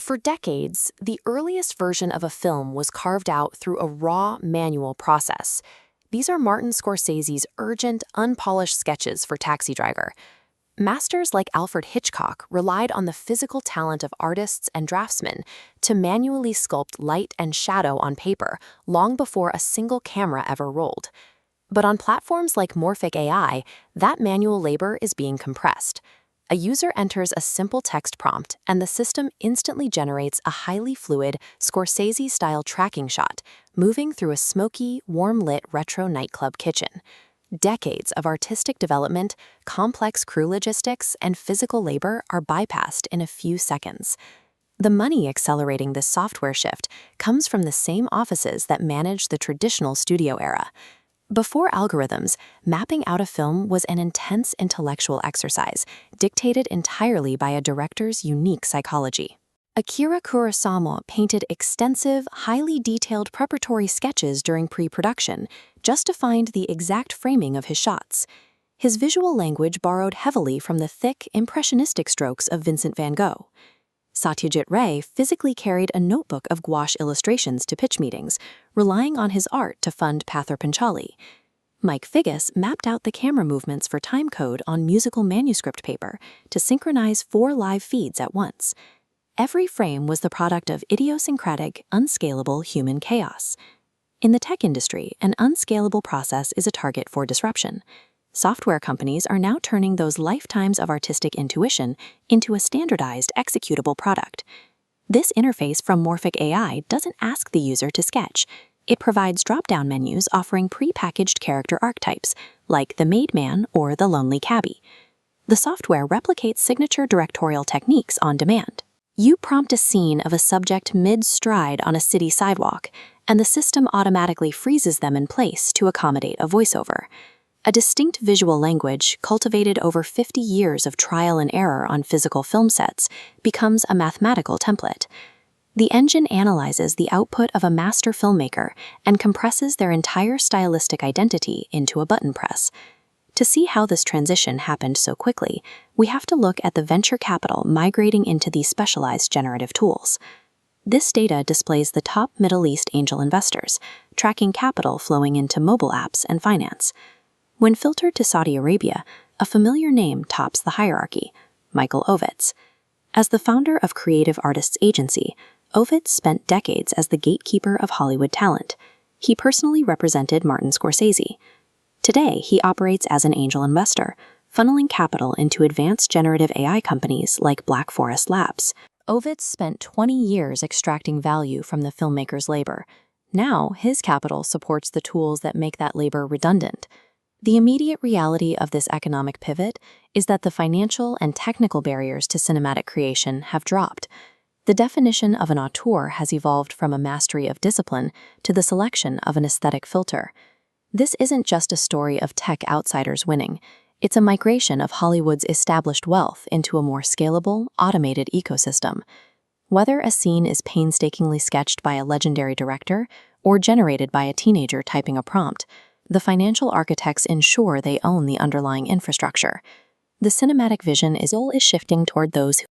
For decades, the earliest version of a film was carved out through a raw manual process. These are Martin Scorsese's urgent, unpolished sketches for Taxi Driver. Masters like Alfred Hitchcock relied on the physical talent of artists and draftsmen to manually sculpt light and shadow on paper long before a single camera ever rolled. But on platforms like Morphic AI, that manual labor is being compressed. A user enters a simple text prompt, and the system instantly generates a highly fluid, Scorsese-style tracking shot, moving through a smoky, warm-lit retro nightclub kitchen. Decades of artistic development, complex crew logistics, and physical labor are bypassed in a few seconds. The money accelerating this software shift comes from the same offices that managed the traditional studio era. Before algorithms, mapping out a film was an intense intellectual exercise, dictated entirely by a director's unique psychology. Akira Kurosawa painted extensive, highly detailed preparatory sketches during pre-production, just to find the exact framing of his shots. His visual language borrowed heavily from the thick, impressionistic strokes of Vincent van Gogh. Satyajit Ray physically carried a notebook of gouache illustrations to pitch meetings, relying on his art to fund Pather Panchali. Mike Figgis mapped out the camera movements for timecode on musical manuscript paper to synchronize 4 live feeds at once. Every frame was the product of idiosyncratic, unscalable human chaos. In the tech industry, an unscalable process is a target for disruption. Software companies are now turning those lifetimes of artistic intuition into a standardized, executable product. This interface from Morphic AI doesn't ask the user to sketch. It provides drop-down menus offering pre-packaged character archetypes, like the Made Man or the Lonely Cabbie. The software replicates signature directorial techniques on demand. You prompt a scene of a subject mid-stride on a city sidewalk, and the system automatically freezes them in place to accommodate a voiceover. A distinct visual language, cultivated over 50 years of trial and error on physical film sets, becomes a mathematical template. The engine analyzes the output of a master filmmaker and compresses their entire stylistic identity into a button press. To see how this transition happened so quickly, we have to look at the venture capital migrating into these specialized generative tools. This data displays the top Middle East angel investors, tracking capital flowing into mobile apps and finance. When filtered to Saudi Arabia, a familiar name tops the hierarchy: Michael Ovitz. As the founder of Creative Artists Agency, Ovitz spent decades as the gatekeeper of Hollywood talent. He personally represented Martin Scorsese. Today, he operates as an angel investor, funneling capital into advanced generative AI companies like Black Forest Labs. Ovitz spent 20 years extracting value from the filmmaker's labor. Now, his capital supports the tools that make that labor redundant. The immediate reality of this economic pivot is that the financial and technical barriers to cinematic creation have dropped. The definition of an auteur has evolved from a mastery of discipline to the selection of an aesthetic filter. This isn't just a story of tech outsiders winning. It's a migration of Hollywood's established wealth into a more scalable, automated ecosystem. Whether a scene is painstakingly sketched by a legendary director or generated by a teenager typing a prompt, the financial architects ensure they own the underlying infrastructure. The cinematic vision is shifting toward those who